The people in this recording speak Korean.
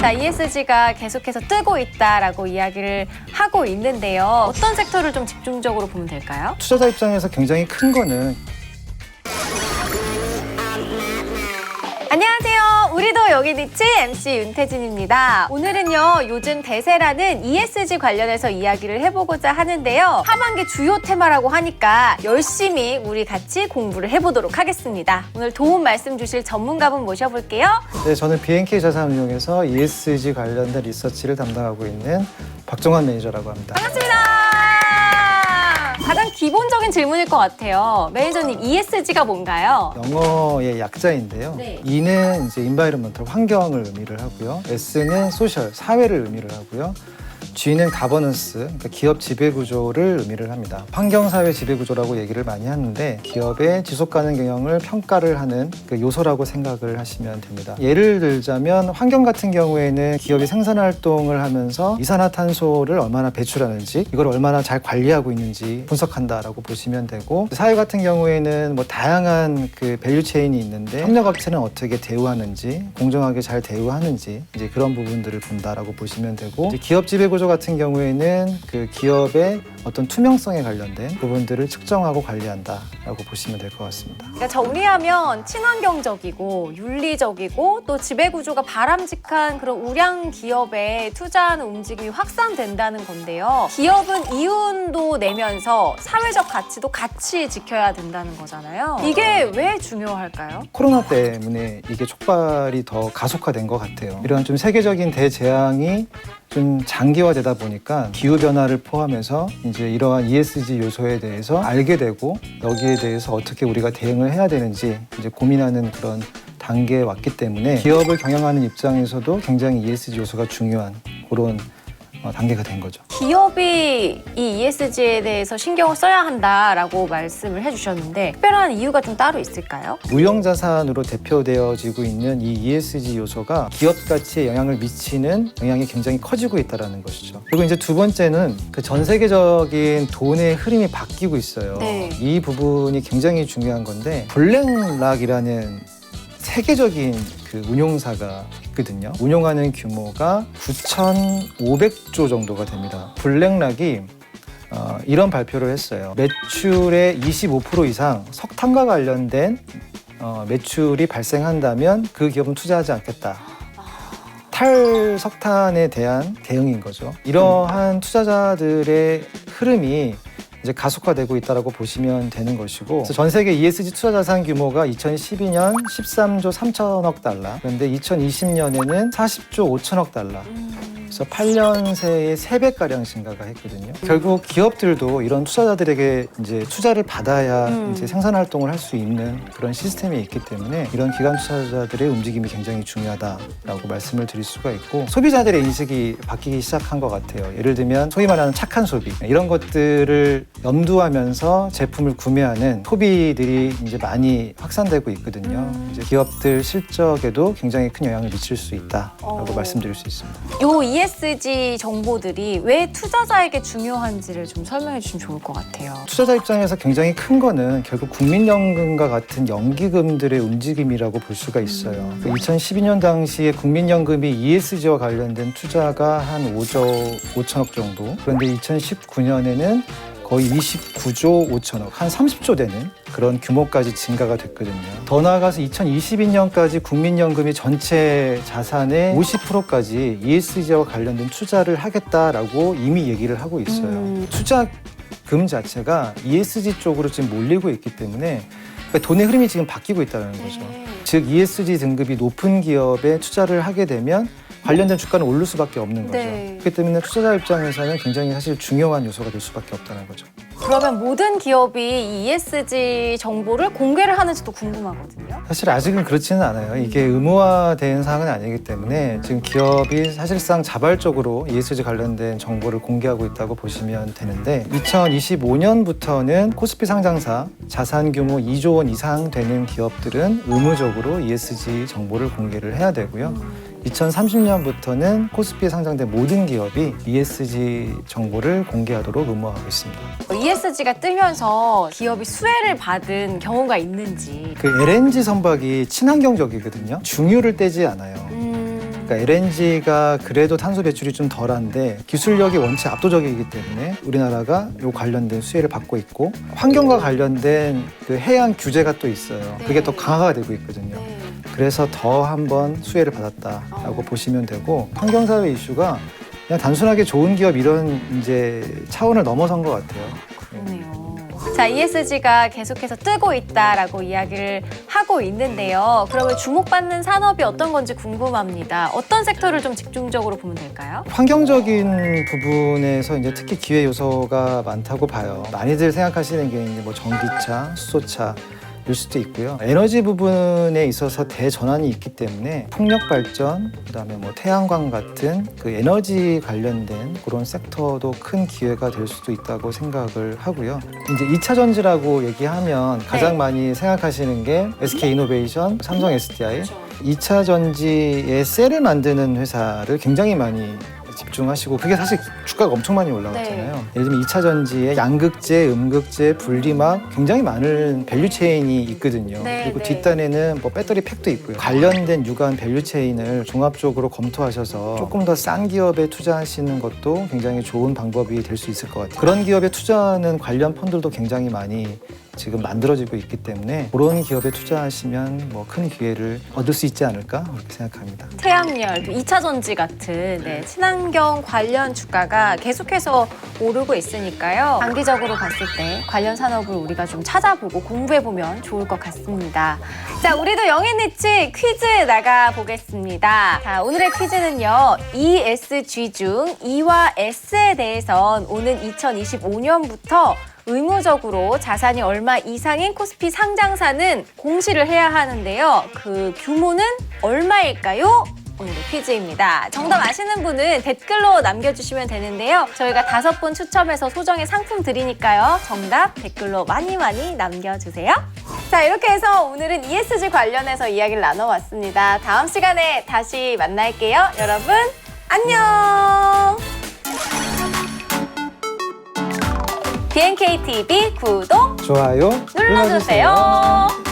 자, ESG가 계속해서 뜨고 있다라고 이야기를 하고 있는데요. 어떤 섹터를 좀 집중적으로 보면 될까요? 투자자 입장에서 굉장히 큰 거는 안녕하세요. 우리도 여기 있지 MC 윤태진입니다. 오늘은요, 요즘 대세라는 ESG 관련해서 이야기를 해보고자 하는데요. 하반기 주요 테마라고 하니까 열심히 우리 같이 공부를 해보도록 하겠습니다. 오늘 도움 말씀 주실 전문가분 모셔볼게요. 네, 저는 BNK 자산운용에서 ESG 관련된 리서치를 담당하고 있는 박정환 매니저라고 합니다. 반갑습니다. 가장 기본적인 질문일 것 같아요. 매니저님, ESG가 뭔가요? 영어의 약자인데요. 네. E는 이제 environmental, 환경을 의미를 하고요. S는 social, 사회를 의미를 하고요. G는 가버넌스, 그러니까 기업 지배구조를 의미를 합니다. 환경사회 지배구조라고 얘기를 많이 하는데 기업의 지속가능 경영을 평가를 하는 그 요소라고 생각을 하시면 됩니다. 예를 들자면 환경 같은 경우에는 기업이 생산활동을 하면서 이산화탄소를 얼마나 배출하는지, 이걸 얼마나 잘 관리하고 있는지 분석한다라고 보시면 되고, 사회 같은 경우에는 뭐 다양한 그 밸류체인이 있는데 협력업체는 어떻게 대우하는지, 공정하게 잘 대우하는지, 이제 그런 부분들을 본다라고 보시면 되고, 이제 기업 지배구조 같은 경우에는 그 기업의 어떤 투명성에 관련된 부분들을 측정하고 관리한다라고 보시면 될 것 같습니다. 그러니까 정리하면 친환경적이고 윤리적이고 또 지배구조가 바람직한 그런 우량 기업에 투자하는 움직임이 확산된다는 건데요. 기업은 이윤도 내면서 사회적 가치도 같이 지켜야 된다는 거잖아요. 이게 왜 중요할까요? 코로나 때문에 이게 촉발이 더 가속화된 것 같아요. 이런 좀 세계적인 대재앙이 좀 장기화되다 보니까 기후변화를 포함해서 이제 이러한 ESG 요소에 대해서 알게 되고 여기에 대해서 어떻게 우리가 대응을 해야 되는지 이제 고민하는 그런 단계에 왔기 때문에 기업을 경영하는 입장에서도 굉장히 ESG 요소가 중요한 그런 단계가 된 거죠. 기업이 이 ESG에 대해서 신경을 써야 한다라고 말씀을 해주셨는데 특별한 이유가 좀 따로 있을까요? 무형자산으로 대표되어지고 있는 이 ESG 요소가 기업 가치에 영향을 미치는 영향이 굉장히 커지고 있다는 것이죠. 그리고 이제 두 번째는 그 전 세계적인 돈의 흐름이 바뀌고 있어요. 네. 이 부분이 굉장히 중요한 건데 블랙락이라는 세계적인 그 운용사가 있거든요. 운용하는 규모가 9,500조 정도가 됩니다. 블랙락이 이런 발표를 했어요. 매출의 25% 이상 석탄과 관련된 매출이 발생한다면 그 기업은 투자하지 않겠다. 탈석탄에 대한 대응인 거죠. 이러한 투자자들의 흐름이 이제 가속화되고 있다고 보시면 되는 것이고, 그래서 전 세계 ESG 투자 자산 규모가 2012년 13조 3천억 달러, 그런데 2020년에는 40조 5천억 달러. 그래서 8년 새에 3배가량 증가가 했거든요. 결국 기업들도 이런 투자자들에게 이제 투자를 받아야 이제 생산 활동을 할 수 있는 그런 시스템이 있기 때문에 이런 기관 투자자들의 움직임이 굉장히 중요하다라고 말씀을 드릴 수가 있고, 소비자들의 인식이 바뀌기 시작한 것 같아요. 예를 들면 소위 말하는 착한 소비, 이런 것들을 염두하면서 제품을 구매하는 소비들이 이제 많이 확산되고 있거든요. 이제 기업들 실적에도 굉장히 큰 영향을 미칠 수 있다라고 말씀드릴 수 있습니다. 요 ESG 정보들이 왜 투자자에게 중요한지를 좀 설명해 주시면 좋을 것 같아요. 투자자 입장에서 굉장히 큰 거는 결국 국민연금과 같은 연기금들의 움직임이라고 볼 수가 있어요. 2012년 당시에 국민연금이 ESG와 관련된 투자가 한 5조 5천억 정도, 그런데 2019년에는 거의 29조 5천억, 한 30조 되는 그런 규모까지 증가가 됐거든요. 더 나아가서 2022년까지 국민연금이 전체 자산의 50%까지 ESG와 관련된 투자를 하겠다라고 이미 얘기를 하고 있어요. 투자금 자체가 ESG 쪽으로 지금 몰리고 있기 때문에 그러니까 돈의 흐름이 지금 바뀌고 있다는 거죠. 즉 ESG 등급이 높은 기업에 투자를 하게 되면 관련된 주가는 오를 수밖에 없는 거죠. 네. 그렇기 때문에 투자자 입장에서는 굉장히 사실 중요한 요소가 될 수밖에 없다는 거죠. 그러면 모든 기업이 이 ESG 정보를 공개를 하는지도 궁금하거든요. 사실 아직은 그렇지는 않아요. 이게 의무화된 사항은 아니기 때문에 지금 기업이 사실상 자발적으로 ESG 관련된 정보를 공개하고 있다고 보시면 되는데, 2025년부터는 코스피 상장사 자산 규모 2조 원 이상 되는 기업들은 의무적으로 ESG 정보를 공개를 해야 되고요. 2030년부터는 코스피에 상장된 모든 기업이 ESG 정보를 공개하도록 의무화하고 있습니다. ESG가 뜨면서 기업이 수혜를 받은 경우가 있는지. 그 LNG 선박이 친환경적이거든요. 중유를 떼지 않아요. 그러니까 LNG가 그래도 탄소 배출이 좀 덜한데 기술력이 원체 압도적이기 때문에 우리나라가 요 관련된 수혜를 받고 있고 환경과 관련된 그 해양 규제가 또 있어요. 네. 그게 더 강화가 되고 있거든요. 네. 그래서 더 한 번 수혜를 받았다라고 보시면 되고 환경사회 이슈가 그냥 단순하게 좋은 기업 이런 이제 차원을 넘어선 것 같아요. 그러네요. 자, ESG가 계속해서 뜨고 있다라고 이야기를 하고 있는데요. 그러면 주목받는 산업이 어떤 건지 궁금합니다. 어떤 섹터를 좀 집중적으로 보면 될까요? 환경적인 부분에서 이제 특히 기회 요소가 많다고 봐요. 많이들 생각하시는 게 이제 뭐 전기차, 수소차 일 수도 있고요. 에너지 부분에 있어서 대전환이 있기 때문에 풍력 발전, 그다음에 뭐 태양광 같은 그 에너지 관련된 그런 섹터도 큰 기회가 될 수도 있다고 생각을 하고요. 이제 2차 전지라고 얘기하면 가장 많이 생각하시는 게 SK 이노베이션, 삼성 SDI. 2차 전지의 셀을 만드는 회사를 굉장히 많이 집중하시고 그게 사실 주가가 엄청 많이 올라갔잖아요. 예를 들면 2차 전지에 양극재, 음극재, 분리막 굉장히 많은 밸류 체인이 있거든요. 네, 그리고 네. 뒷단에는 뭐 배터리 팩도 있고요. 관련된 유관 밸류 체인을 종합적으로 검토하셔서 조금 더 싼 기업에 투자하시는 것도 굉장히 좋은 방법이 될 수 있을 것 같아요. 그런 기업에 투자하는 관련 펀들도 굉장히 많이 지금 만들어지고 있기 때문에 그런 기업에 투자하시면 뭐 큰 기회를 얻을 수 있지 않을까 그렇게 생각합니다. 태양열, 2차 전지 같은 친환경 관련 주가가 계속해서 오르고 있으니까요. 장기적으로 봤을 때 관련 산업을 우리가 좀 찾아보고 공부해보면 좋을 것 같습니다. 자, 우리도 영앤리치 퀴즈 나가보겠습니다. 자, 오늘의 퀴즈는요. ESG 중 E와 S에 대해선 오는 2025년부터 의무적으로 자산이 얼마 이상인 코스피 상장사는 공시를 해야 하는데요. 그 규모는 얼마일까요? 오늘의 퀴즈입니다. 정답 아시는 분은 댓글로 남겨주시면 되는데요. 저희가 5분 추첨해서 소정의 상품 드리니까요. 정답 댓글로 많이 남겨주세요. 자, 이렇게 해서 오늘은 ESG 관련해서 이야기를 나눠봤습니다. 다음 시간에 다시 만날게요. 여러분, 안녕! BNKTV 구독 좋아요 눌러주세요.